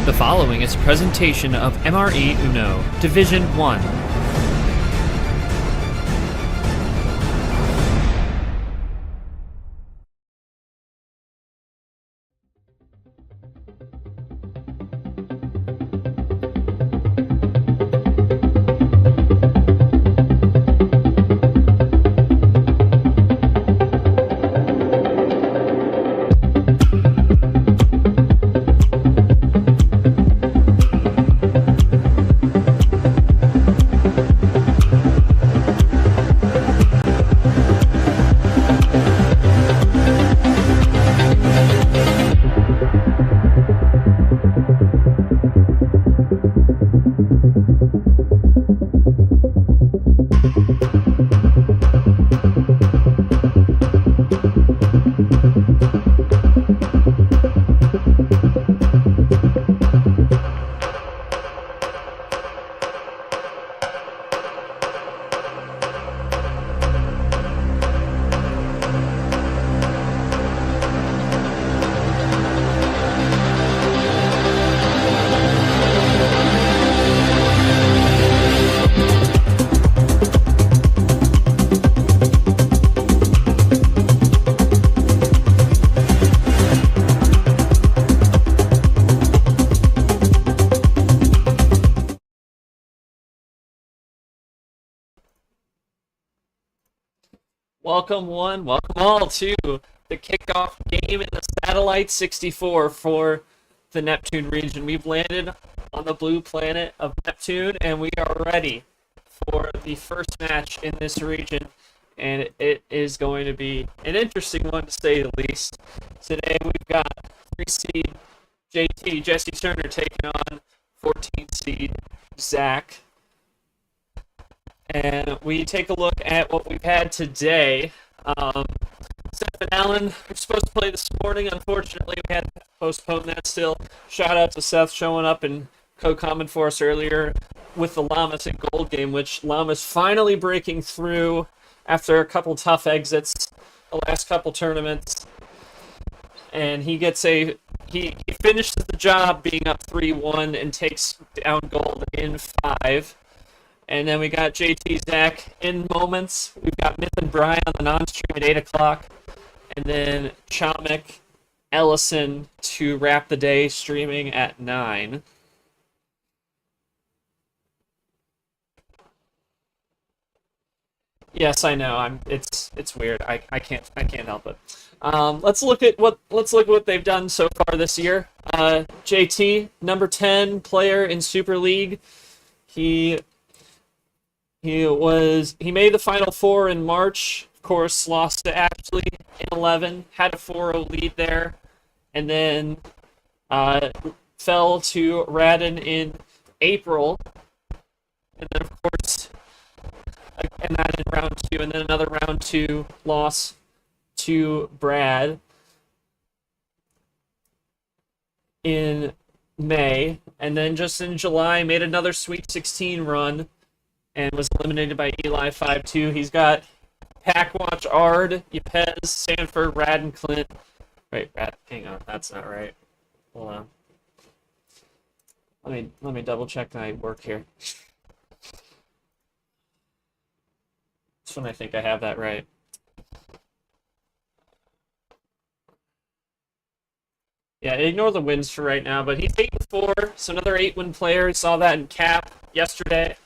The following is a presentation of MRE Uno, Division 1. Welcome all to the kickoff game in the Satellite 64 for the Neptune region. We've landed on the blue planet of Neptune, and we are ready for the first match in this region, and it is going to be an interesting one to say the least. Today we've got 3 seed JT, Jesse Turner, taking on 14 seed Zak. And we take a look at what we've had today. Seth and Allen were supposed to play this morning. Unfortunately, we had to postpone that still. Shout out to Seth showing up and co-comment for us earlier with the Llamas and Gold game, which Llamas finally breaking through after a couple tough exits the last couple tournaments. And he finishes the job being up 3-1 and takes down Gold in 5. And then we got JT Zak in moments. We've got Myth and Brian on the non-stream at 8 o'clock. And then Chomik Ellison to wrap the day streaming at 9. Yes, I know. It's weird. I can't help it. Let's look at what they've done so far this year. JT, number 10 player in Super League. He made the Final Four in March, of course, lost to Ashley in 11, had a 4-0 lead there, and then fell to Radin in April, and then, of course, and that in round 2, and then another round 2 loss to Brad in May, and then just in July made another Sweet 16 run, and was eliminated by Eli 5-2. He's got Packwatch, Ard, Yepez, Sanford, Rad, and Clint. Wait, Rad, hang on, that's not right. Hold on. Let me double check my work here. That's when I think I have that right. Yeah, ignore the wins for right now, but he's 8-4, so another 8-win player. Saw that in Cap yesterday.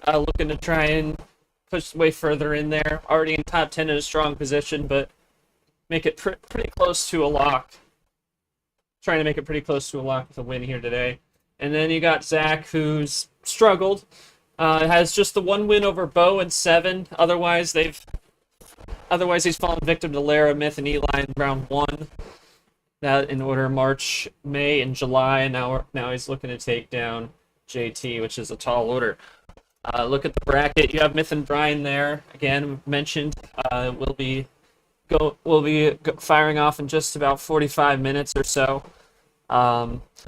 Looking to try and push way further in there. Already in top 10 in a strong position, but make it pretty close to a lock. Trying to make it pretty close to a lock with a win here today. And then you got Zak, who's struggled. Has just the 1 win over Bo and 7. Otherwise, he's fallen victim to Lara, Myth, and Eli in round 1. That in order March, May, and July. And now he's looking to take down JT, which is a tall order. Look at the bracket. You have Myth and Brian there. Again, mentioned. We'll be firing off in just about 45 minutes or so.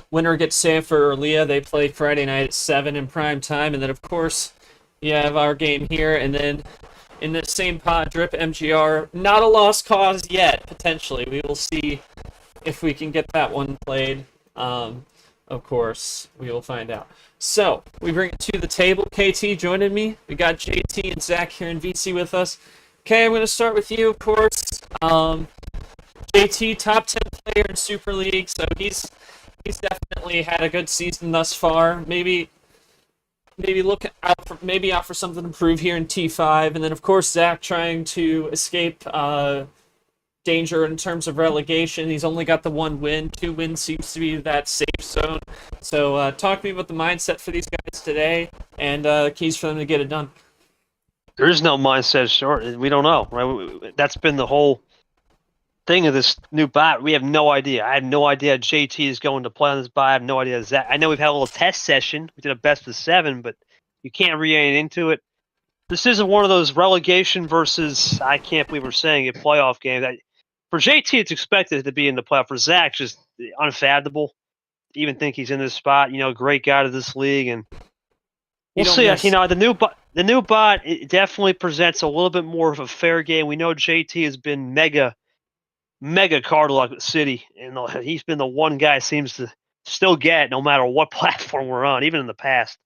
Winner gets Sanford or Leah. They play Friday night at 7 in prime time, and then of course you have our game here, and then in this same pod, Drip MGR. Not a lost cause yet. Potentially, we will see if we can get that one played. Of course, we will find out. So, we bring it to the table. KT joining me. We got JT and Zach here in VC with us. Okay, I'm going to start with you, of course. JT, top 10 player in Super League, so he's definitely had a good season thus far. Maybe out for something to prove here in T5, and then of course Zach trying to escape danger in terms of relegation. He's only got the 1 win. 2 wins seems to be that safe zone. So talk to me about the mindset for these guys today and keys for them to get it done. There is no mindset short. We don't know, right? That's been the whole thing of this new bot. We have no idea. I have no idea JT is going to play on this bot. I have no idea Zach. I know we've had a little test session. We did a best of 7, but you can't read into it. This isn't one of those relegation versus, I can't believe we're saying it, playoff game. For JT, it's expected to be in the playoff. For Zach, just unfathomable. Even think he's in this spot. Great guy to this league, and we'll see. The new bot it definitely presents a little bit more of a fair game. We know JT has been mega card luck city, and he's been the one guy seems to still get no matter what platform we're on, even in the past.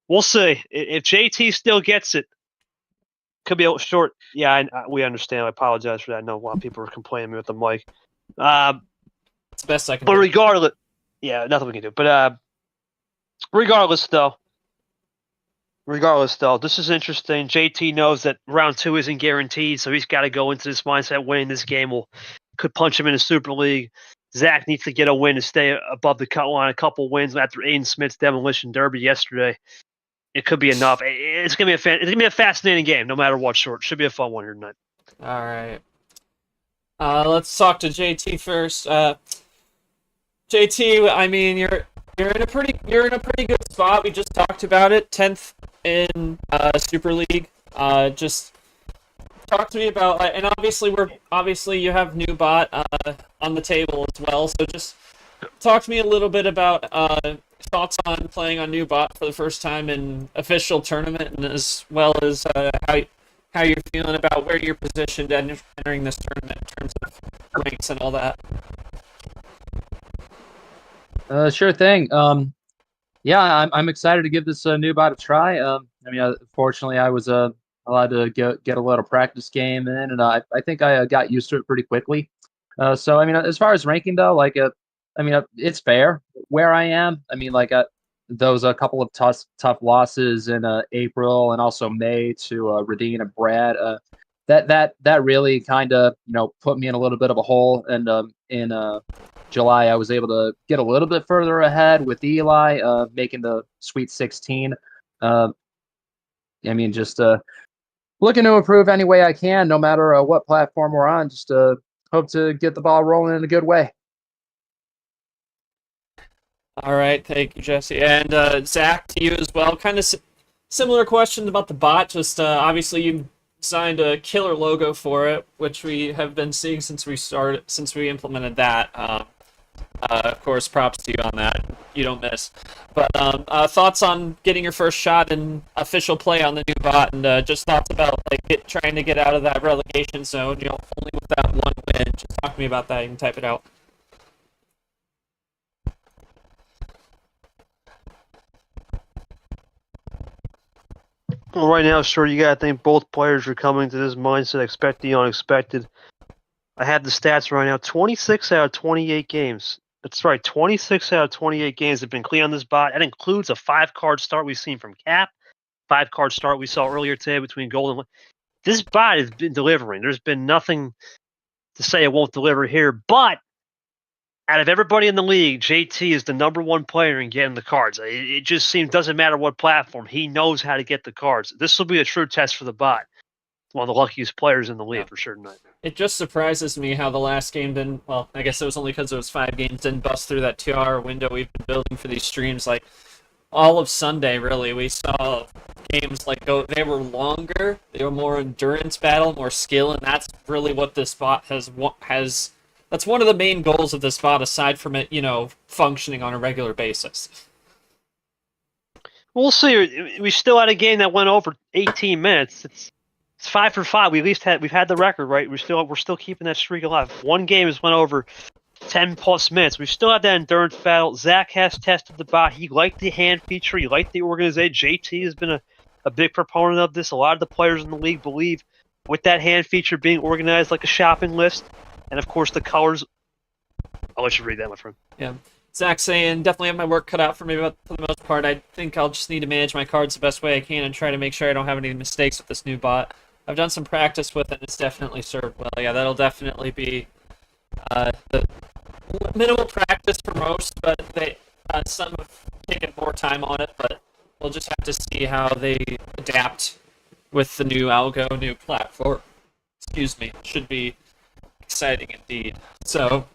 We'll see if JT still gets it. Could be a short. Yeah, we understand. I apologize for that. I know a lot of people are complaining with the mic. It's the best I can do. But regardless, yeah, nothing we can do. But regardless, though, this is interesting. JT knows that round 2 isn't guaranteed, so he's got to go into this mindset. Winning this game could punch him in the Super League. Zach needs to get a win to stay above the cut line. A couple wins after Aiden Smith's demolition derby yesterday. It could be enough. It's gonna be a fascinating game, no matter what. Short should be a fun one here tonight. All right. Let's talk to JT first. JT, I mean, you're in a pretty good spot. We just talked about it, 10th in Super League. Just talk to me about, and obviously you have new bot on the table as well. So just talk to me a little bit about thoughts on playing on new bot for the first time in official tournament, and as well as how you're feeling about where you're positioned entering this tournament in terms of ranks and all that. Sure thing. Yeah, I'm excited to give this new bot a try. Fortunately, I was allowed to get a little practice game in, and I think I got used to it pretty quickly. So as far as ranking though, it's fair where I am. Those a couple of tough losses in April and also May to Radine and Brad. That really kind of put me in a little bit of a hole. And in July, I was able to get a little bit further ahead with Eli, making the Sweet 16. Just looking to improve any way I can, no matter what platform we're on. Just hope to get the ball rolling in a good way. All right, thank you, Jesse. And Zach, to you as well. Kind of similar question about the bot. Just obviously you signed a killer logo for it, which we have been seeing since we implemented that. Of course, props to you on that. You don't miss. But thoughts on getting your first shot in official play on the new bot, and just thoughts about trying to get out of that relegation zone. Only with that 1 win. Just talk to me about that. You can type it out. Well, right now, sure, you gotta think both players are coming to this mindset, expect the unexpected. I have the stats right now. 26 out of 28 games. That's right, 26 out of 28 games have been clean on this bot. That includes a 5-card start we've seen from Cap, 5-card start we saw earlier today between Gold and. This bot has been delivering. There's been nothing to say it won't deliver here, but out of everybody in the league, JT is the number 1 player in getting the cards. It just seems doesn't matter what platform. He knows how to get the cards. This will be a true test for the bot. One of the luckiest players in the league for sure tonight. It just surprises me how the last game didn't. Well, I guess it was only because it was 5 games. Didn't bust through that 2-hour window we've been building for these streams. All of Sunday, really, we saw games they were longer. They were more endurance battle, more skill, and that's really what this bot has. That's one of the main goals of this bot, aside from it, functioning on a regular basis. We'll see. We still had a game that went over 18 minutes. It's 5 for 5. We've had the record, right? We're still keeping that streak alive. 1 game has went over 10+ minutes. We still have that endurance battle. Zach has tested the bot. He liked the hand feature. He liked the organization. JT has been a big proponent of this. A lot of the players in the league believe with that hand feature being organized like a shopping list, and of course the colors. I'll let you read that, my friend. Yeah. Zach saying, definitely have my work cut out for me, but for the most part, I think I'll just need to manage my cards the best way I can and try to make sure I don't have any mistakes with this new bot. I've done some practice with it, and it's definitely served well. Yeah, that'll definitely be the minimal practice for most, but some have taken more time on it, but we'll just have to see how they adapt with the new algo, new platform. Excuse me. Should be exciting indeed. So,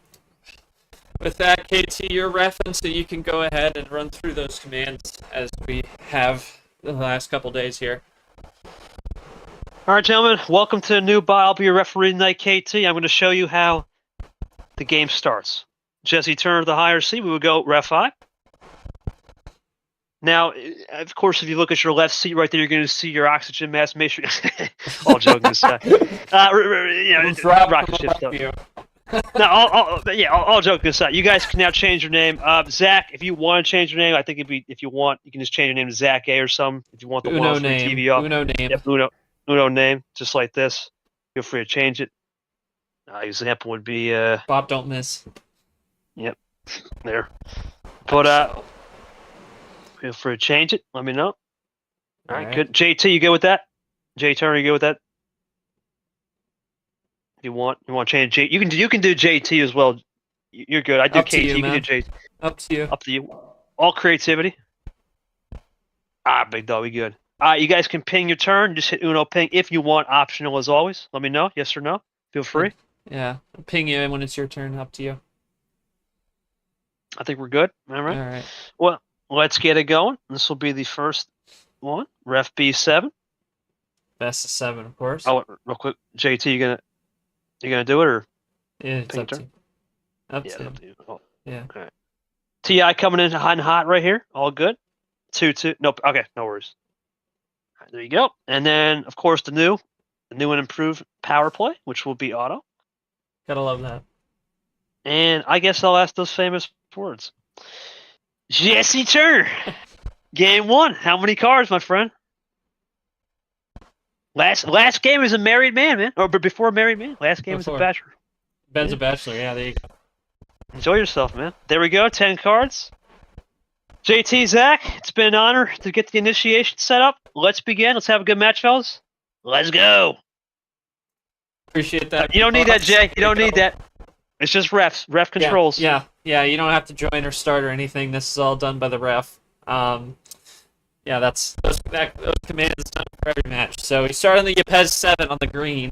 with that, KT, you're referenced, so you can go ahead and run through those commands as we have the last couple days here. All right, gentlemen, welcome to the new bot. I'll be your referee tonight, KT. I'm going to show you how the game starts. Jesse Turner, the higher seat, we would go ref I. Now, of course, if you look at your left seat right there, you're going to see your oxygen mask. Make sure. All joking aside, rocket ship stuff. No, all joking aside, you guys can now change your name. Zach, if you want to change your name, I think if you want, you can just change your name to Zak A or something. If you want the Uno 103 name. TV off, Uno name. yep, Uno name, just like this. Feel free to change it. Example would be Bob, don't miss. Yep, there. But feel free to change it. Let me know. All right, good. JT, you good with that? J Turner, you good with that? If you want to change J, you can do JT as well. You're good. I do Up KT. to you, You can man. do JT. Up to you. Up to you. All creativity. Big dog, we good. You guys can ping your turn. Just hit Uno ping if you want. Optional as always. Let me know. Yes or no. Feel free. Yeah, I'll ping you when it's your turn. Up to you. I think we're good. All right. All right. Well, let's get it going. This will be the first one. Ref B7. Best of 7, of course. Oh, real quick, JT, you gonna do it or? Yeah, it's ping up to turn? you. Up Yeah, to up to you. Oh, Yeah. okay. Ti coming in hot right here. All good. 2-2. Nope. Okay, no worries. All right, there you go. And then, of course, the new and improved power play, which will be auto. Gotta love that. And I guess I'll ask those famous words. Jesse Turner, game 1. How many cards, my friend? Last game is a married man. Or before a married man. Last game is a bachelor. Ben's a bachelor. Yeah, there you go. Enjoy yourself, man. There we go. 10 cards. JT, Zach, it's been an honor to get the initiation set up. Let's begin. Let's have a good match, fellas. Let's go. Appreciate that. You don't need that, Jay. You don't need that. It's just refs. Ref controls. Yeah. You don't have to join or start or anything. This is all done by the ref. Yeah, those commands is done for every match. So we start on the Yepes 7 on the green,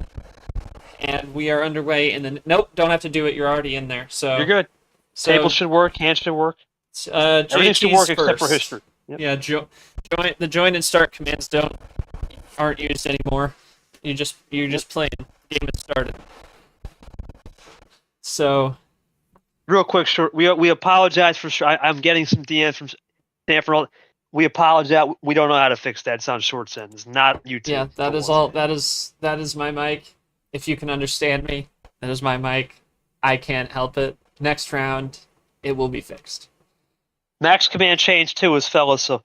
and we are underway. And then nope, don't have to do it. You're already in there. So you're good. Table should work. Hand should work. Everything should work except for history. Yep. Yeah, the join and start commands aren't used anymore. You're just playing. Game has started. So, real quick, short. We apologize for sure. I'm getting some DMs from Stanford. We apologize. We don't know how to fix that. It's on short send. It's not YouTube. Yeah, that is all. That is my mic. If you can understand me, that is my mic. I can't help it. Next round, it will be fixed. Max command change 2 is fellas, so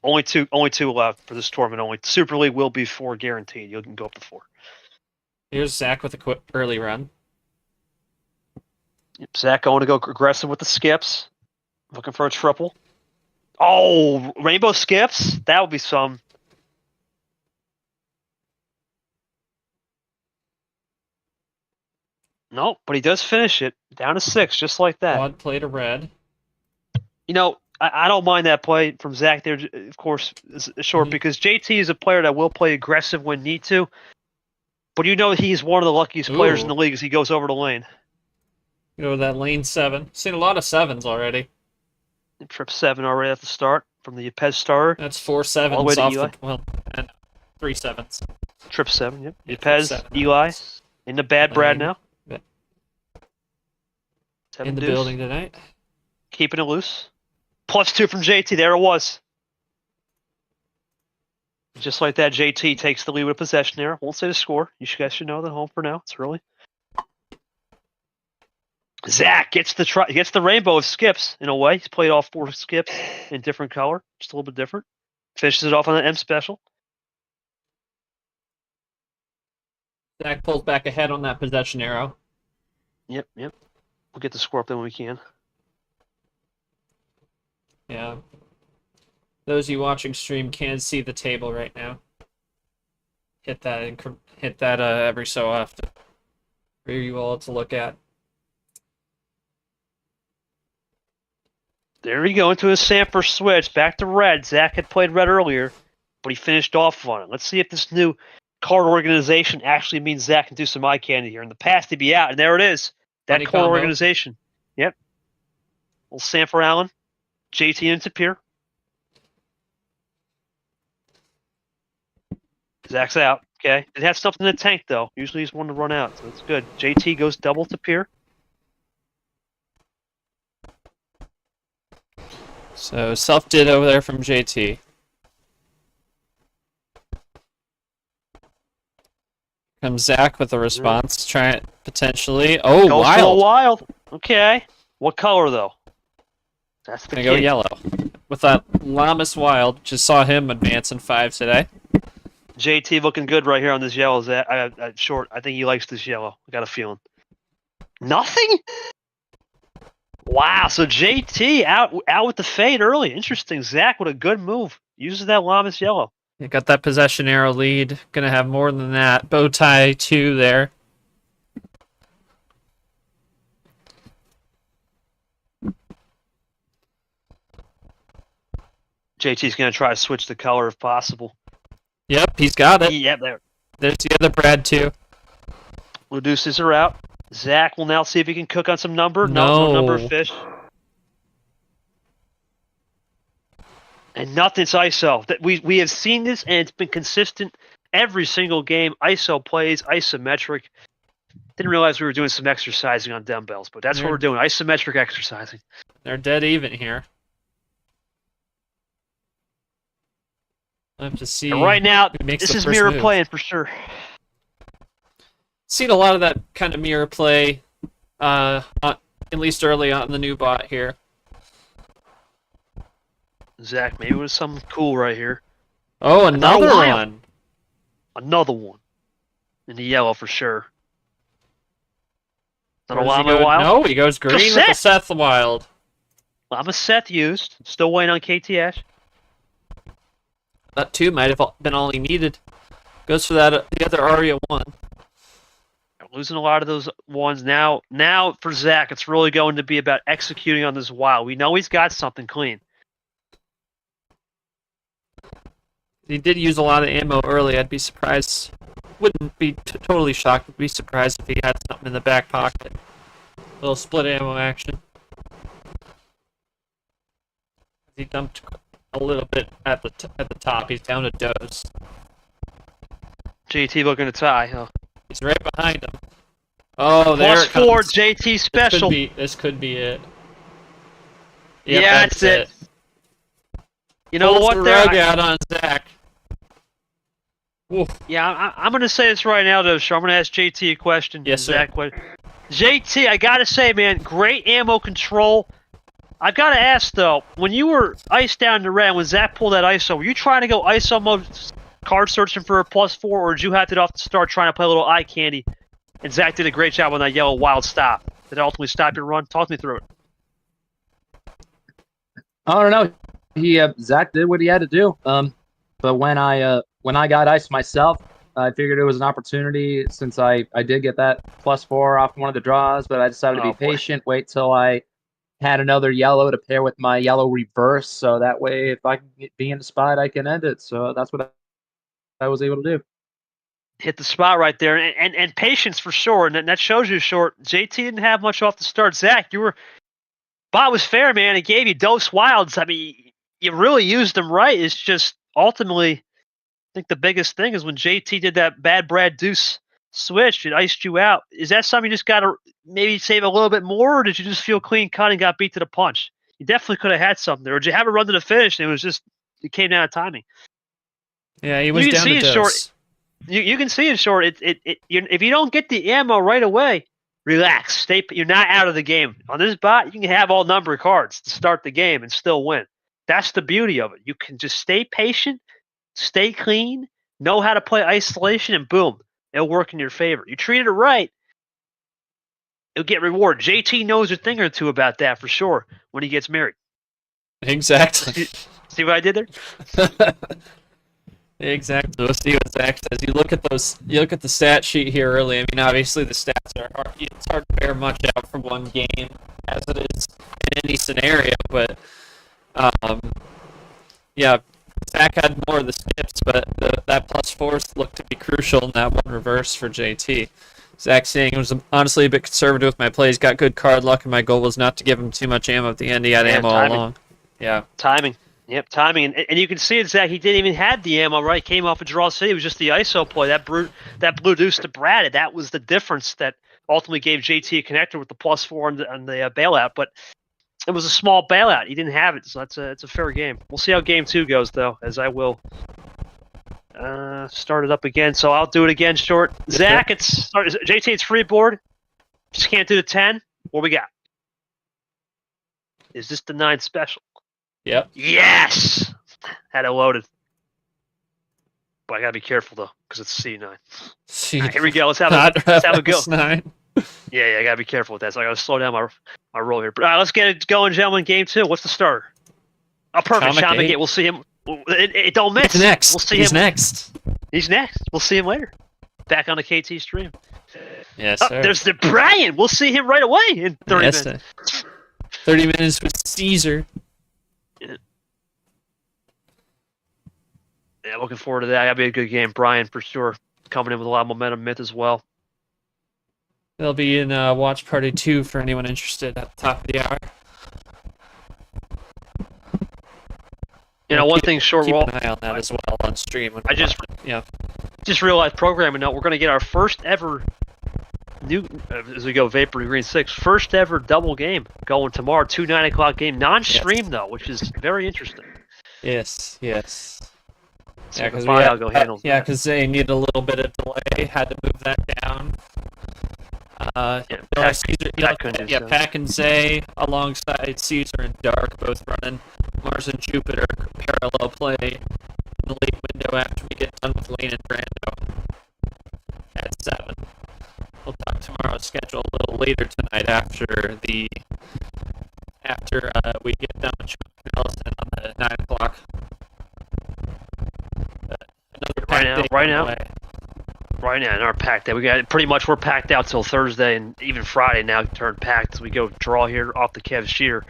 only two allowed for this tournament. Only Super League will be 4 guaranteed. You can go up to 4. Here's Zach with a quick early run. Yep, Zach going to go aggressive with the skips. Looking for a triple. Oh, rainbow skips? That would be some. No, but he does finish it. Down to 6, just like that. Quad play to red. You know, I don't mind that play from Zach there, of course, short, because JT is a player that will play aggressive when need to. But you know he's one of the luckiest players in the league as he goes over the lane. Go to that lane 7. Seen a lot of 7s already. Trip 7 already at the start from the Yepes starter. That's 4 7s all the way to off Eli. and 3 7s. Trip 7, yep. Yeah, Yepes, 7. Eli, in the bad Brad now. Yeah. 7 In the deuce. building tonight. Keeping it loose. +2 from JT. There it was. Just like that, JT takes the lead with possession there. Won't say the score. You guys should know that home for now. It's early. Zach gets the rainbow of skips in a way. He's played all 4 skips in different color, just a little bit different. Finishes it off on an M special. Zach pulls back ahead on that possession arrow. Yep. We'll get the score up then when we can. Yeah. Those of you watching stream can see the table right now. Hit that every so often for you all to look at. There we go into a Sanford switch. Back to red. Zach had played red earlier, but he finished off on it. Let's see if this new card organization actually means Zach can do some eye candy here. In the past, he'd be out, and there it is. That Funny card combo. organization. Yep. Little Sanford Allen. JT and Tapir. Zach's out. Okay. It has something in the tank, though. Usually he's one to run out, so it's good. JT goes double Tapir. So self did over there from JT. Comes Zach with a response. Try it potentially. Oh, Goes for the wild. wild. Okay. What color, though? That's the Gonna go key. yellow. With that Lamas Wild. Just saw him advance in 5 today. JT looking good right here on this yellow. Short. I think he likes this yellow. I got a feeling. Nothing? Wow. So JT out with the fade early. Interesting. Zach with a good move. Uses that Lamas yellow. You got that possession arrow lead. Gonna have more than that. Bow tie 2 there. JT's going to try to switch the color if possible. Yep, he's got it. Yep, there. There's the other Brad too. Reduces are out. Zach will now see if he can cook on some number. No. No number of fish. And nothing's ISO. We have seen this, and it's been consistent every single game. ISO plays, isometric. Didn't realize we were doing some exercising on dumbbells, but that's what we're doing, isometric exercising. They're dead even here. I have to see. And right now, who makes this the is first mirror move. playing for sure. Seen a lot of that kind of mirror play, at least early on in the new bot here. Zach, maybe with something cool right here. Oh, another wild. one. Another one. In the yellow for sure. Not a Where does he Llama go? Wild? No, he goes green with the Seth Wild. Llama Seth used. Still waiting on KTS. That 2 might have been all he needed. Goes for that the other Aria 1. Losing a lot of those ones now. Now for Zach, it's really going to be about executing on this wild. We know he's got something clean. He did use a lot of ammo early. I'd be surprised. Wouldn't be totally shocked. Would be surprised if he had something in the back pocket. A little split ammo action. He dumped a little bit at the top. He's down to Doze. JT looking to tie, huh? He's right behind him. Oh, there Plus it comes. 4, JT special. This could be it. Yep, Yeah, that's it. You know Pulls what? the There, rug out on Zach. Oof. yeah, I'm going to say this right now, though. So I'm going to ask JT a question. Yes, sir. Zach, JT, I got to say, man, great ammo control. I got to ask, though, when you were iced down to red, when Zach pulled that ISO, were you trying to go ISO mode card searching for a +4, or did you have it off the start trying to play a little eye candy? And Zach did a great job on that yellow wild stop. Did it ultimately stop your run? Talk me through it. I don't know. Zach did what he had to do. But when I got iced myself, I figured it was an opportunity since I did get that +4 off one of the draws, but I decided to be patient, wait till I had another yellow to pair with my yellow reverse, so that way if I can be in the spot, I can end it. So that's what I was able to do. Hit the spot right there, and patience for sure, and that shows you short. JT didn't have much off the start. Zach, Bot was fair, man. He gave you dose wilds. I mean, you really used them right. It's just ultimately, I think the biggest thing is when JT did that bad Brad Deuce switch, it iced you out. Is that something you just got to maybe save a little bit more, or did you just feel clean cut and got beat to the punch? You definitely could have had something there. Or did you have a run to the finish, and it came down to timing? Yeah, he was down to Dose. You can see in short. If you don't get the ammo right away, Relax. You're not out of the game. On this bot, you can have all number of cards to start the game and still win. That's the beauty of it. You can just stay patient, stay clean, know how to play isolation, and boom, it'll work in your favor. You treat it right, you'll get rewarded. JT knows a thing or two about that for sure when he gets married. Exactly. See what I did there? Exactly. We'll see what Zach says. You look at the stat sheet here early. I mean, obviously the stats are hard. It's hard to bear much out from one game, as it is in any scenario. But yeah, Zach had more of the skips, but that +4 looked to be crucial in that one reverse for JT. Zach saying it was honestly a bit conservative with my plays. Got good card luck, and my goal was not to give him too much ammo at the end. He had ammo all along. Yeah. Timing. Yep, timing. And you can see it, Zach. He didn't even have the ammo, right? Came off of Draw City. It was just the ISO play. That blue deuce to Brad. That was the difference that ultimately gave JT a connector with the +4 on the bailout. But it was a small bailout. He didn't have it, so it's a fair game. We'll see how game 2 goes, though, as I will start it up again. So I'll do it again short. Zach, JT, it's free board. Just can't do the 10. What we got? Is this the 9 special? Yep. Yes! Had it loaded. But I gotta be careful though, because it's C9. Right, here we go. Let's have a go. 9. Yeah, I gotta be careful with that. So I gotta slow down my roll here. But let's get it going, gentlemen. Game 2. What's the starter? Oh, perfect. Atomic 8. We'll see him. It don't miss. He's next. We'll see He's him. next. He's next. We'll see him later. Back on the KT stream. Yes, oh, sir. There's the Brian. We'll see him right away in 30 yes, minutes. Sir. 30 minutes with Caesar. Yeah, looking forward to that. That'll be a good game. Brian, for sure, coming in with a lot of momentum. Myth as well. They'll be in Watch Party 2 for anyone interested at the top of the hour. You know, one thing, short keep wall. An eye on that as well on stream. I just realized programming note. We're going to get our first ever as we go Vapor to Green 6, first ever double game going tomorrow. 2 9 o'clock game, non-stream though, which is very interesting. Yes. So yeah, because they need a little bit of delay. Had to move that down. Pack and Zay alongside Caesar and Dark, both running Mars and Jupiter parallel play in the late window after we get done with Lane and Brando at 7. We'll talk tomorrow's schedule a little later tonight after we get done with Chuck Nelson on the 9 o'clock. Right now in our pack day, we're packed out till Thursday and even Friday now turned packed as we go draw here off the Kev Shear.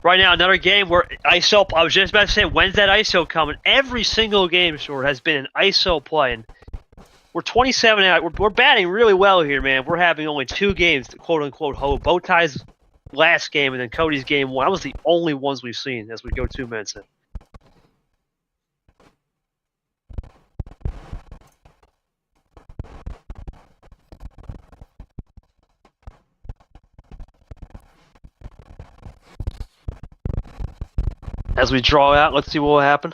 Right now, another game where ISO. I was just about to say, when's that ISO coming? Every single game short has been an ISO play, and we're 27 out. We're batting really well here, man. We're having only 2 games to quote unquote hold. Bowtie's last game and then Cody's game 1. That was the only ones we've seen as we go 2 minutes in. As we draw out, let's see what will happen.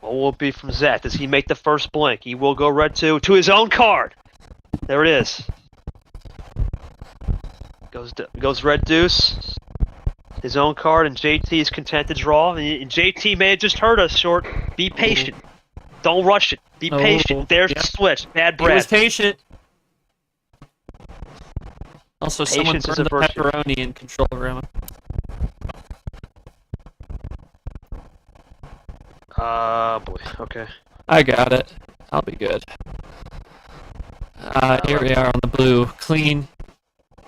What will it be from Zach? Does he make the first blink? He will go red 2 to his own card. There it is. Goes red deuce. His own card, and JT is content to draw. And JT may have just heard us short. Be patient. Don't rush it. Be patient. There's the switch. Bad Brad. He was patient. Also, Patience someone burned the pepperoni in control room. Boy. Okay. I got it. I'll be good. Here we are on the blue. Clean.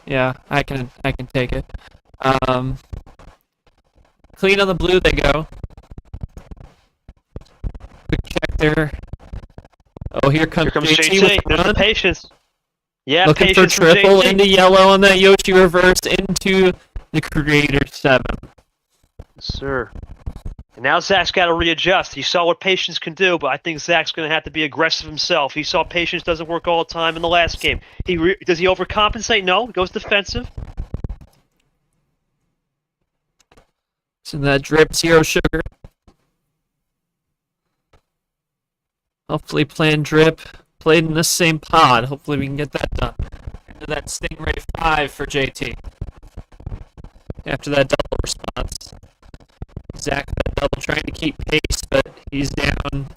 Yeah, I can take it. Clean on the blue they go. Quick check there. Oh, here comes JT. There's the patience. Yeah, looking for triple into yellow on that Yoshi reverse into the Creator 7. Sir. And now Zach's got to readjust. He saw what patience can do, but I think Zach's going to have to be aggressive himself. He saw patience doesn't work all the time in the last game. Does he overcompensate? No. He goes defensive. So that drip 0 sugar. Hopefully plan drip played in this same pod. Hopefully we can get that done. Into that Stingray 5 for JT. After that double response. Zach that double trying to keep pace, but he's down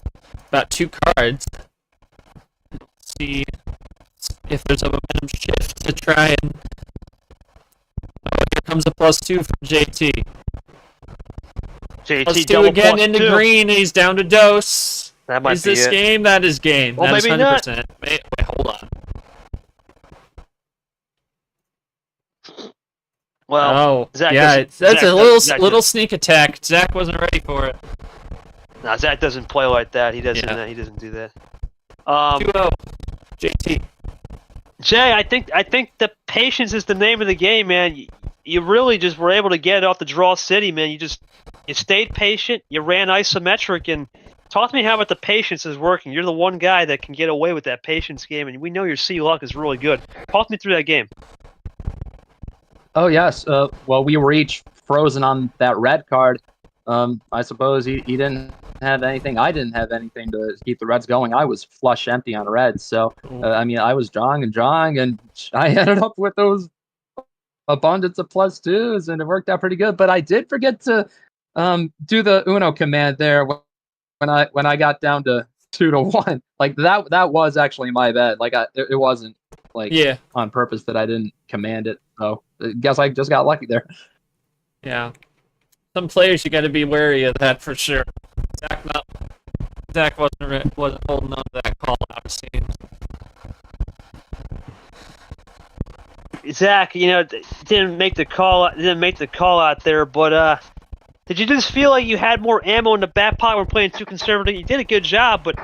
about 2 cards. Let's see if there's a momentum shift to try and... Oh, here comes a +2 from JT. JT +2 double again into +2. green, and he's down to dose. That might is be this it. game? That is game. Well, that is maybe not. 100%. Wait, hold on. Well, Oh, Zach yeah, doesn't- that's Zach a does- Zach little does- sneak attack. Zach wasn't ready for it. No, Zach doesn't play like that. He doesn't. Yeah. He doesn't do that. 2-0. JT. Jay, I think the patience is the name of the game, man. You really just were able to get it off the draw city, man. You stayed patient. You ran isometric, and talk to me how about the patience is working. You're the one guy that can get away with that patience game, and we know your C luck is really good. Talk me through that game. Oh yes. Well, we were each frozen on that red card. I suppose he didn't have anything. I didn't have anything to keep the reds going. I was flush empty on reds. So I mean, I was drawing, and I ended up with those abundance of +2s, and it worked out pretty good. But I did forget to do the Uno command there when I got down to 2-1. Like that was actually my bad. Like it wasn't like on purpose that I didn't command it. So I guess I just got lucky there. Yeah. Some players you got to be wary of that for sure. Zach wasn't holding on to that call out, it seems. Zach, didn't make the call out there, but did you just feel like you had more ammo in the back pocket when playing too conservative? You did a good job, but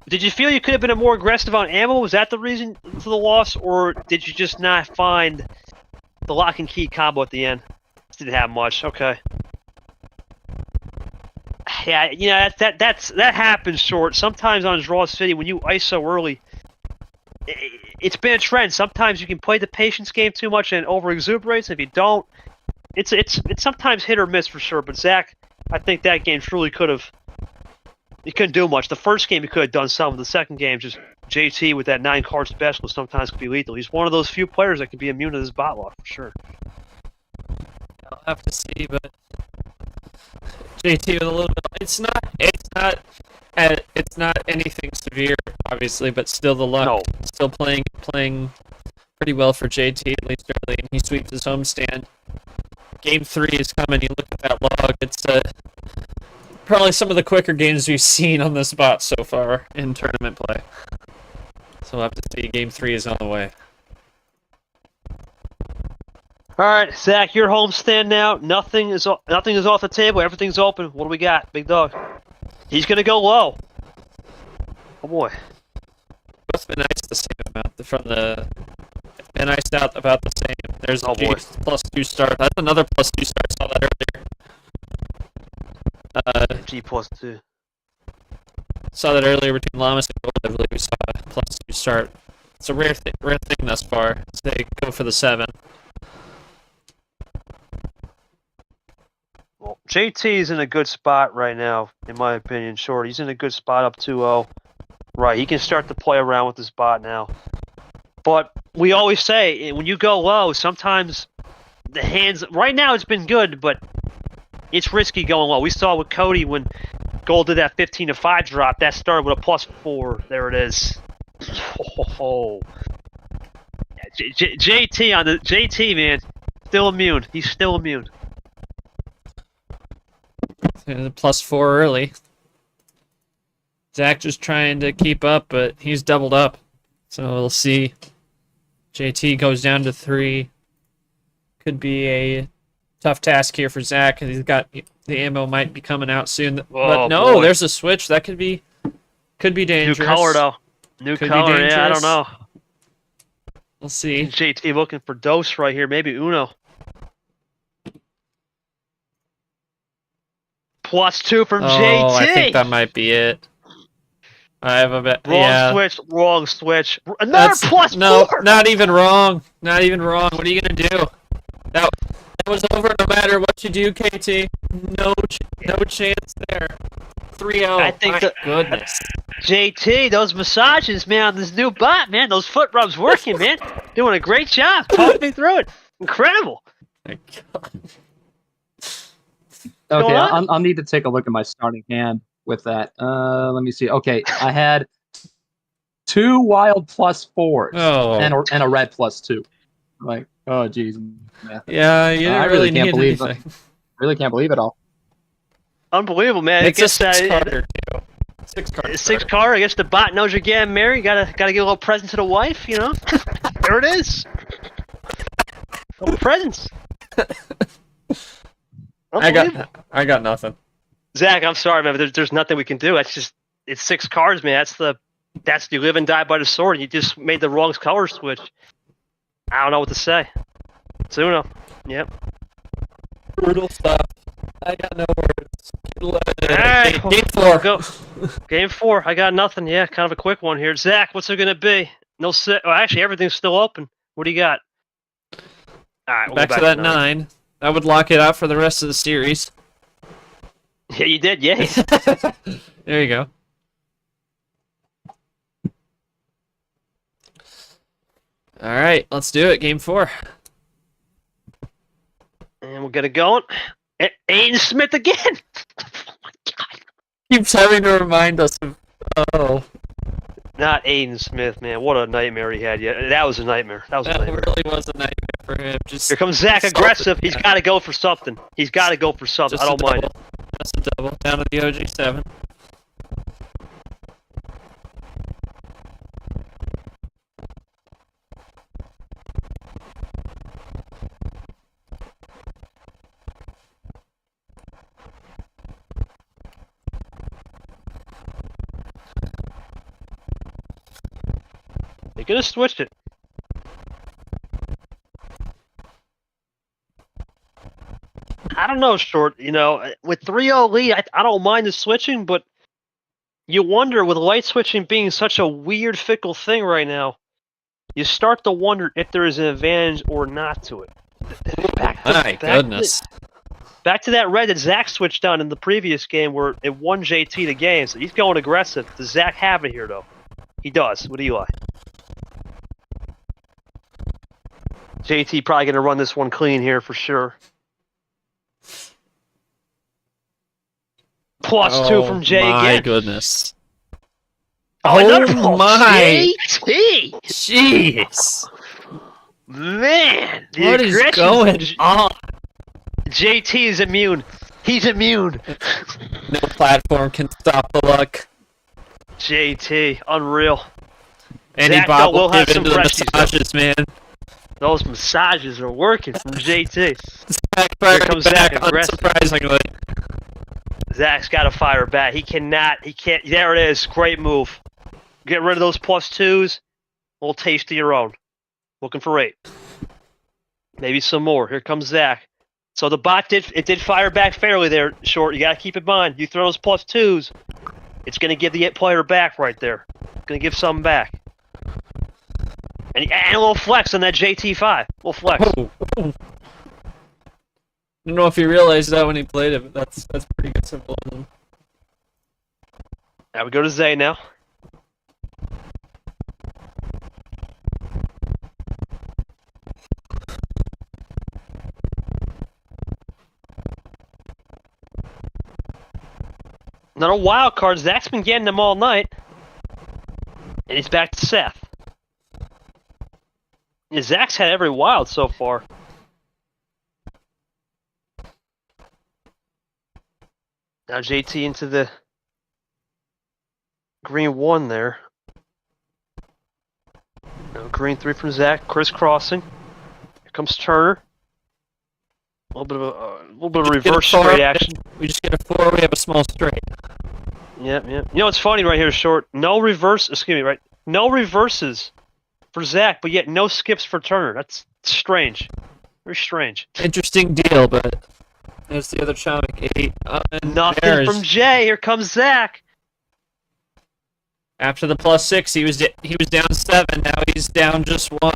did you feel you could have been more aggressive on ammo? Was that the reason for the loss, or did you just not find the lock and key combo at the end? Didn't have much. Okay. Yeah, that happens, Short. Sometimes on Draw City, when you ISO early, it's been a trend. Sometimes you can play the patience game too much and over exuberates. If you don't, it's sometimes hit or miss for sure. But Zach, I think that game truly could have. He couldn't do much. The first game he could have done something. The second game, just JT with that 9-card special sometimes could be lethal. He's one of those few players that can be immune to this bot lock for sure. I'll have to see, but JT with a little bit. It's not anything severe, obviously, but still the luck. Still playing pretty well for JT, at least early, and he sweeps his homestand. Game 3 is coming. You look at that log. It's probably some of the quicker games we've seen on this bot so far in tournament play. So we'll have to see. Game 3 is on the way. All right, Zach, your homestand now. Nothing is off the table. Everything's open. What do we got, big dog? He's gonna go low. Oh boy. Both been iced the same amount. Been iced out about the same. There's a G +2 start. That's another +2 start. Saw that earlier. G +2. Saw that earlier between Lamas and Gold. I believe we saw a +2 start. It's a rare thing thus far. So they go for the 7. Well, JT's in a good spot right now, in my opinion. Short, he's in a good spot up 2-0. Right, he can start to play around with this bot now. But we always say, when you go low, sometimes the hands... Right now it's been good, but it's risky going low. We saw with Cody when Gold did that 15-5 drop. That started with a +4. There it is. Oh. JT on the... JT, man, still immune. He's still immune. +4 early. Zach just trying to keep up, but he's doubled up. So we'll see. JT goes down to 3. Could be a tough task here for Zach, because he's got the ammo might be coming out soon. But no, boy. There's a switch. That could be dangerous. New color, though. New color, yeah, I don't know. We'll see. JT looking for dose right here. Maybe Uno. +2 from JT. I think that might be it. I have a bet. Wrong switch. Another +4. No, not even wrong. Not even wrong. What are you gonna do? That was over no matter what you do, KT. No chance there. 3-0. I think goodness. JT, those massages, man, on this new bot, man, those foot rubs working, man. Doing a great job. Talk me through it. Incredible. My God. Okay, on? I'll need to take a look at my starting hand with that. Let me see. Okay, I had 2 wild +4s and a red +2. Like, oh geez, man. Yeah, you I didn't really really can't need believe anything. really can't believe it all. Unbelievable, man. It's I guess, a 6-carder, too. 6-card. 6 card. I guess the bot knows you're getting married. Gotta give a little present to the wife, you know? There it is. Little presents. I got nothing. Zach, I'm sorry, man, but there's nothing we can do. It's 6 cards, man. That's you live and die by the sword. You just made the wrong color switch. I don't know what to say. Suno. Yep. Brutal stuff. I got no words. Alright, Game 4. Go. Game 4. I got nothing. Yeah, kind of a quick one here. Zach, what's it gonna be? No sit. Oh, actually, everything's still open. What do you got? All right, we'll Back to that 9. That would lock it out for the rest of the series. Yeah, you did. Yeah. There you go. All right, let's do it. Game 4. And we'll get it going. Aiden Smith again. Oh my God. Keeps having to remind us of. Oh, Not Aiden Smith, man. What a nightmare he had. Yeah, that was a nightmare. That was a that nightmare. really was a nightmare for him. Just Here comes Zach, aggressive. He's got to go for something. He's got to go for something. just I don't a mind double. it. Just a double down to the OG7. They could have switched it. I don't know, Short. You know, with 3-0 lead, I don't mind the switching, but you wonder, with light switching being such a weird, fickle thing right now, you start to wonder if there is an advantage or not to it. My goodness. Back to that red that Zach switched on in the previous game where it won JT the game, so he's going aggressive. Does Zach have it here, though? He does, with Eli. JT probably going to run this one clean here for sure. +2 from Jay again. My goodness. Oh my. JT! Jeez. Man! the What is aggression going from on? JT is immune. He's immune. No platform can stop the luck. JT, unreal. Any Zach, Bob we'll will have give some into the rescues, though. massages, man. Those massages are working from JT. Zach Here fired comes back, Zach, aggressive. unsurprisingly. Zach's got to fire back. He can't. There it is. Great move. Get rid of those +2s. A little taste of your own. Looking for 8. Maybe some more. Here comes Zach. So the bot did fire back fairly there, Short. You got to keep in mind. You throw those +2s, it's going to give the player back right there. It's going to give something back. And a little flex on that JT5. A little flex. Oh. I don't know if he realized that when he played it, but that's pretty good symbolism. Now we go to Zay now. Another wild card. Zach's been getting them all night. And he's back to Seth. Yeah, Zach's had every wild so far. Now JT into the green 1 there. Now green 3 from Zach, crisscrossing. Here comes Turner. A little bit of reverse straight action. We just get a 4, we have a small straight. Yep. You know what's funny right here, Short? No reverses for Zach, but yet no skips for Turner. That's strange. Very strange. Interesting deal, but there's the other Chomik 8. And Nothing from Jay. Here comes Zach. After the +6, he was down 7. Now he's down just 1.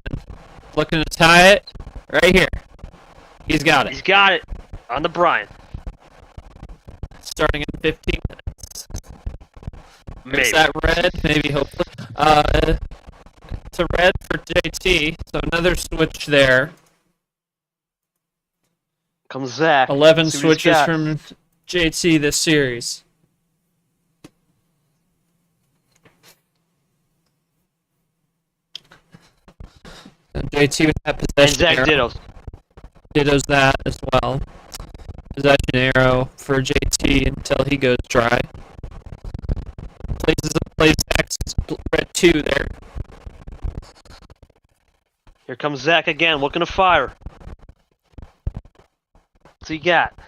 Looking to tie it right here. He's got it. He's got it on the Bryant. Starting in 15 minutes. There's that red, maybe, hopefully. It's a red for JT, so another switch there. Comes Zach. 11 See what he's switches got. from JT this series. And JT with that And possession Zach arrow. Dittos that as well. Possession arrow for JT until he goes dry. Plays X red 2 there. Here comes Zach again, looking to fire. What's he got?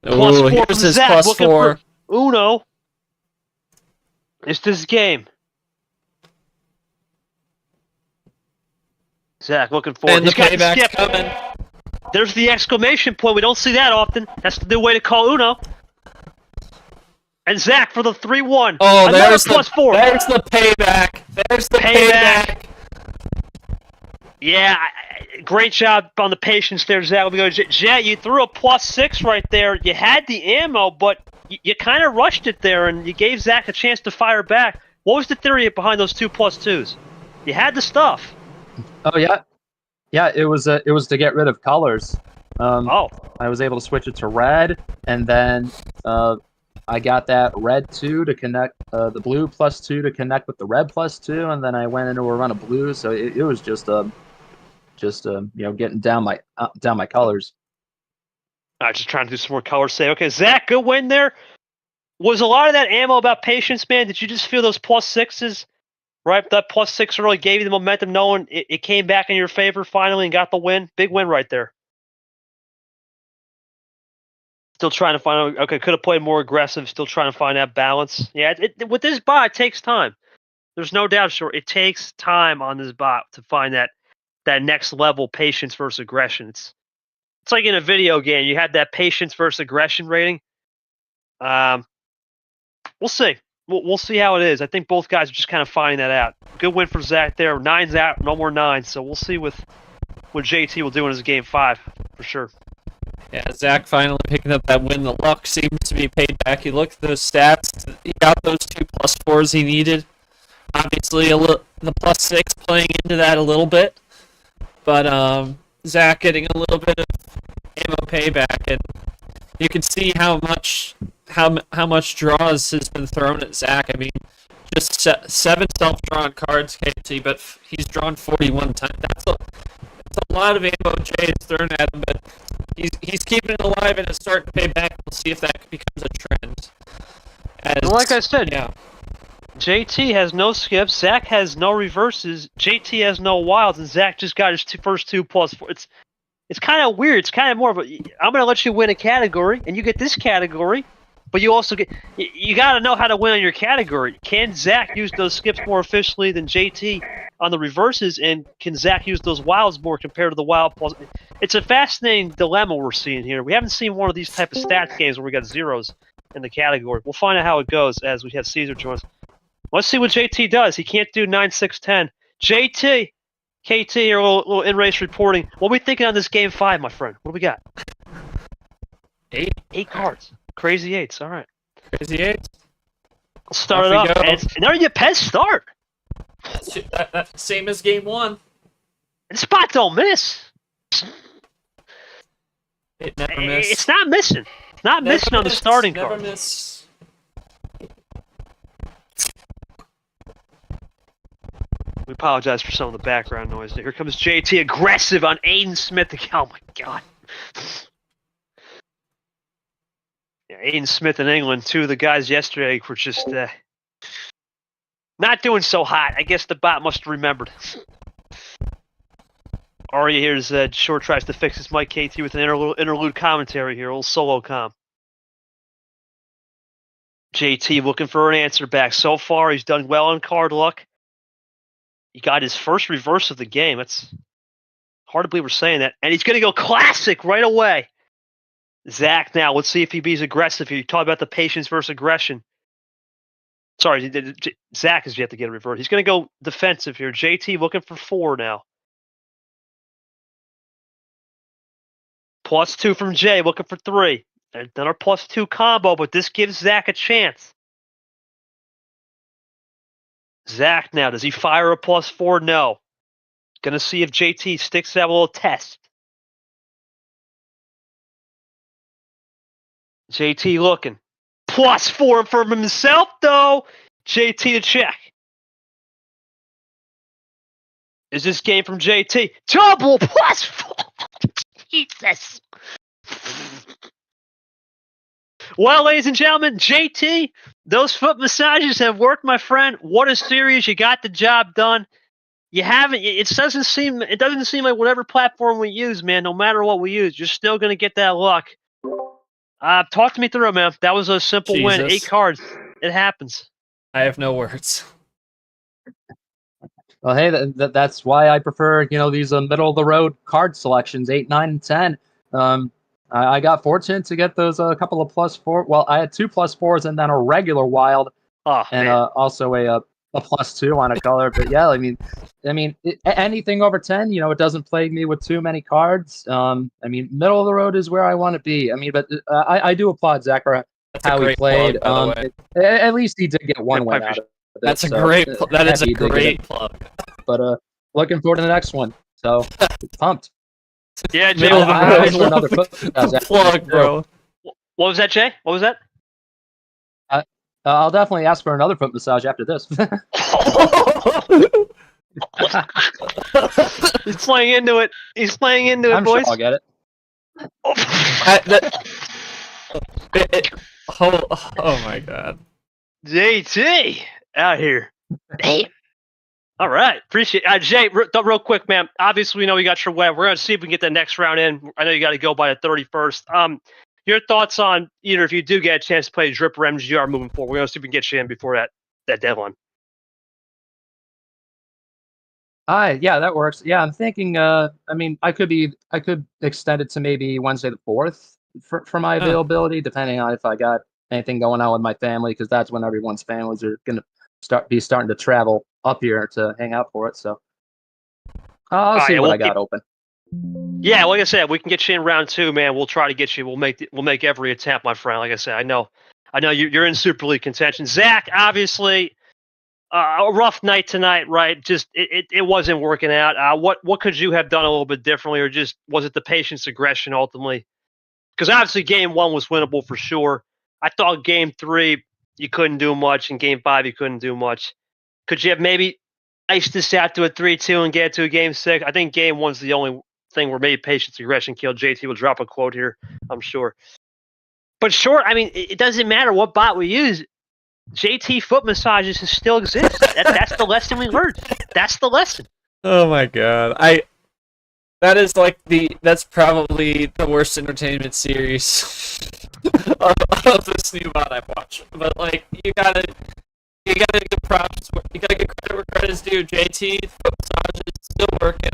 Plus Ooh, 4 here's from his Zach, plus looking 4. for Uno. It's this game. Zach looking for it. And the He's got the payback's skip. coming. There's the exclamation point. We don't see that often. That's the new way to call Uno. And Zach for the 3-1. Oh, Another there's plus the 4. There's the payback. There's the payback. Yeah, great job on the patience there, Zach. We go, Jet, you threw a plus 6 right there. You had the ammo, but you kind of rushed it there, and you gave Zach a chance to fire back. What was the theory behind those 2 plus 2s? You had the stuff. Oh yeah. It was to get rid of colors. Oh, I was able to switch it to red, and then I got that red 2 to connect the blue plus 2 to connect with the red plus 2, and then I went into a run of blue. So it was just getting down my colors. all right, just trying to do some more color save. Okay, Zach, good win there. Was a lot of that ammo about patience, man? Did you just feel those plus 6s? Right, that plus 6 really gave you the momentum, knowing it came back in your favor finally and got the win. Big win right there. Still trying to find. Okay, could have played more aggressive. Still trying to find that balance. Yeah, with this bot, it takes time. There's no doubt, sure. It takes time on this bot to find that next level patience versus aggression. It's like in a video game. You had that patience versus aggression rating. We'll see. We'll see how it is. I think both guys are just kind of finding that out. Good win for Zach there. 9's out, no more 9s. So we'll see what JT will do in his game 5 for sure. Yeah, Zach finally picking up that win. The luck seems to be paid back. You look at those stats. He got those 2 plus 4s he needed. Obviously, the plus 6 playing into that a little bit. But Zach getting a little bit of ammo payback, and you can see how much draws has been thrown at Zach. I mean, just 7 self-drawn cards, KT, but he's drawn 41 times. That's a lot of ammo Jay has thrown at him, but he's keeping it alive and it's starting to pay back. We'll see if that becomes a trend. Like I said, yeah. JT has no skips, Zach has no reverses, JT has no wilds, and Zach just got his first 2 plus 4. It's kind of weird. It's kind of more of a, I'm going to let you win a category, and you get this category, but you also get, you got to know how to win on your category. Can Zach use those skips more efficiently than JT on the reverses, and can Zach use those wilds more compared to the wild plus? It's a fascinating dilemma we're seeing here. We haven't seen one of these type of stats games where we got zeros in the category. We'll find out how it goes as we have Caesar join us. Let's see what JT does. He can't do 9, 6, 10. JT, KT, or a little in-race reporting. What are we thinking on this game 5, my friend? What do we got? 8. 8 cards. Crazy 8s. All right. Crazy 8. We'll start it up. And there you Pez start. Same as game 1. And spot don't miss. It never missed. It's not missing. It's not Never missing on the miss, starting never card. Miss. We apologize for some of the background noise. Here comes JT aggressive on Aiden Smith. Oh my god. Yeah, Aiden Smith in England, 2 of the guys yesterday were just not doing so hot. I guess the bot must have remembered. Arya here's Short tries to fix his mic, KT, with an interlude commentary here, a little solo com. JT looking for an answer back. So far, he's done well on card luck. He got his first reverse of the game. It's hard to believe we're saying that. And he's going to go classic right away. Zach now, let's see if he be aggressive here. You talk about the patience versus aggression. Sorry, Zach has yet to get a revert. He's going to go defensive here. JT looking for 4 now. +2 from Jay, looking for 3. Another +2 combo, but this gives Zach a chance. Zach now, does he fire a +4? No. Gonna see if JT sticks that little test. JT looking. +4 from himself, though. JT to check. Is this game from JT? Double +4! Jesus. Well, ladies and gentlemen, JT, those foot massages have worked, my friend. What a series. You got the job done. You haven't. It doesn't seem like whatever platform we use, man, no matter what we use, you're still going to get that luck. Talk to me through it, man. That was a simple win. 8 cards. It happens. I have no words. Well, hey, that's why I prefer, these middle of the road card selections, 8, 9, and 10. I got fortunate to get those a couple of +4. Well, I had 2 +4s and then a regular wild, and also a +2 on a color. But yeah, I mean, anything over 10, it doesn't plague me with too many cards. Middle of the road is where I want to be. But I do applaud Zak A how he played. Plug, by the way. At least he did get one win out of it. That's a great. That is a great plug. But looking forward to the next one. So pumped. Yeah, Jay. Middle of the road. Another Plug, bro. What was that, Jay? What was that? I'll definitely ask for another foot massage after this. He's playing into it. He's playing into it, I'm boys. sure I'll get it. Oh my god. JT out here. Damn. All right, appreciate it. Jay, real quick, man. Obviously, we know you got your web. We're gonna see if we can get the next round in. I know you got to go by the 31st. Your thoughts on either if you do get a chance to play Drip or MGR moving forward? We're gonna see if we can get you in before that deadline. Yeah, that works. Yeah, I'm thinking. I could extend it to maybe Wednesday the 4th for my availability, depending on if I got anything going on with my family, because that's when everyone's families are gonna starting to travel up here to hang out for it. So I'll see what I got open. Yeah, like I said, we can get you in round 2, man. We'll try to get you. We'll make every attempt, my friend. Like I said, I know you're in Super League contention. Zach, obviously, a rough night tonight, right? Just it wasn't working out. What could you have done a little bit differently, or just was it the patience aggression ultimately? Because obviously, game 1 was winnable for sure. I thought game 3 you couldn't do much, and game 5 you couldn't do much. Could you have maybe iced this out to a 3-2 and get to a game 6? I think game 1's the only thing where maybe patience aggression killed. JT will drop a quote here, I'm sure. But short, it doesn't matter what bot we use. JT foot massages still exist. That's the lesson we learned. That's the lesson. Oh my god. That's probably the worst entertainment series of this new bot I've watched. But you gotta give props. You gotta give credit where credit's due. JT foot massage is still working.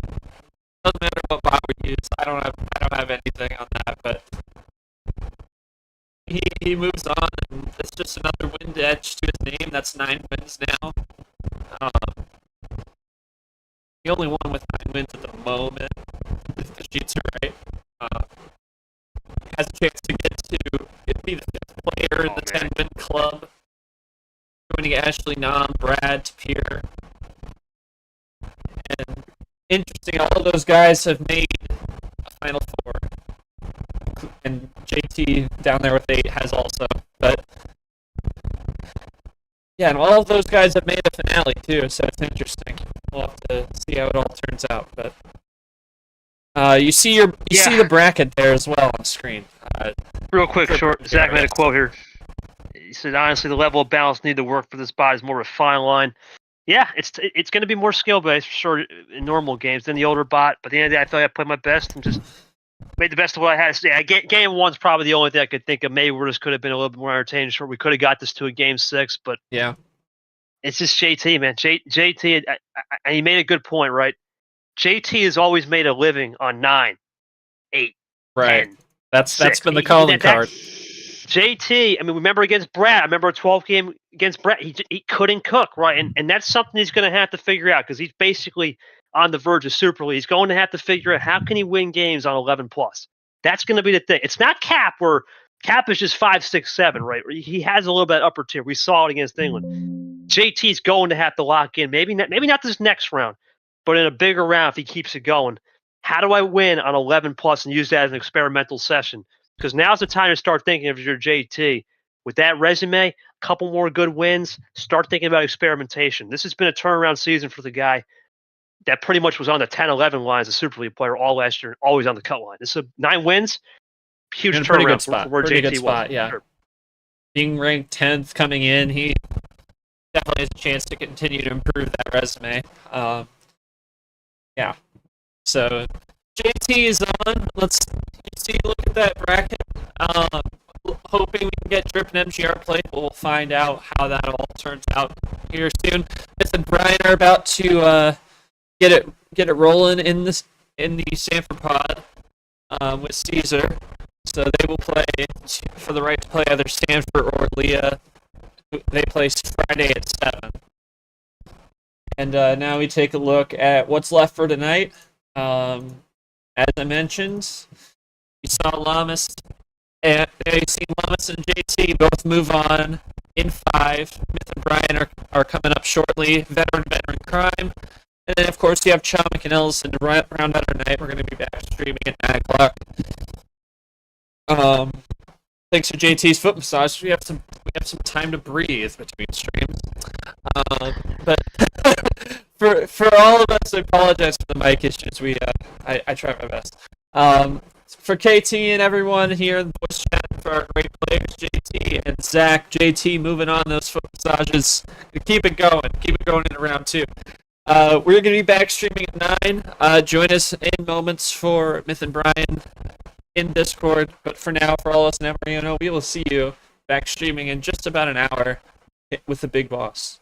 Doesn't matter what bot we use. I don't have anything on that, but he moves on, and it's just another win to etch to his name. That's 9 wins now. The only one with 9 wins at the moment, if the sheets are right, has a chance to be the 5th player in the 10-win club, joining Ashley, Nam, Brad, Tapir. And interesting, all of those guys have made a Final Four. And JT down there with 8 has also. But yeah, and all of those guys have made a finale too, so it's interesting. We'll have to see how it all turns out. But you see the bracket there as well on screen. Real quick, short. Zach made a quote here. He said, honestly, the level of balance needed to work for this bot is more of a fine line. Yeah, it's going to be more skill based for sure in normal games than the older bot. But at the end of the day, I feel like I played my best and just made the best of what I had to say. Game 1's probably the only thing I could think of. Maybe this could have been a little bit more entertaining. Sure, we could have got this to a game 6, but yeah, it's just JT, man. JT, he made a good point, right? JT has always made a living on 9, 8, right. 10, That's 6. been the calling card. JT, remember against Brad. I remember a 12 game against Brad. He couldn't cook, right? And that's something he's going to have to figure out because he's basically on the verge of Super League. He's going to have to figure out how can he win games on 11+. That's going to be the thing. It's not Cap, where Cap is just 5, 6, 7, right? He has a little bit upper tier. We saw it against England. JT's going to have to lock in. Maybe not this next round, but in a bigger round if he keeps it going. How do I win on 11 plus and use that as an experimental session? Because now's the time to start thinking of your JT. With that resume, a couple more good wins, start thinking about experimentation. This has been a turnaround season for the guy that pretty much was on the 10-11 line as a Super League player all last year and always on the cut line. This is 9 wins, huge in a pretty turnaround good spot. for where Pretty JT good spot, was. yeah. Sure. Being ranked 10th coming in, he definitely has a chance to continue to improve that resume. Yeah. So JT is on. Let's see. Look at that bracket. Hoping we can get Drip and MGR play. We'll find out how that all turns out here soon. Myth and Brian are about to get it rolling in the Sanford pod with Caesar. So they will play for the right to play either Sanford or Leah. They play Friday at 7. And now we take a look at what's left for tonight. As I mentioned, you saw Lamas and Lamas and JT both move on in 5. Myth and Brian are coming up shortly. Veteran crime. And then, of course, you have Chomik and Ellison to round out our night. We're going to be back streaming at 9 o'clock. Thanks for JT's foot massage. We have some time to breathe between streams. But for all of us, I apologize for the mic issues. I try my best. For KT and everyone here in the voice chat, for our great players, JT and Zach. JT moving on those foot massages. Keep it going in round 2. We're going to be back streaming at 9. Join us in moments for Myth and Brian in Discord. But for now, for all us in Emoriano, we will see you back streaming in just about an hour with the big boss.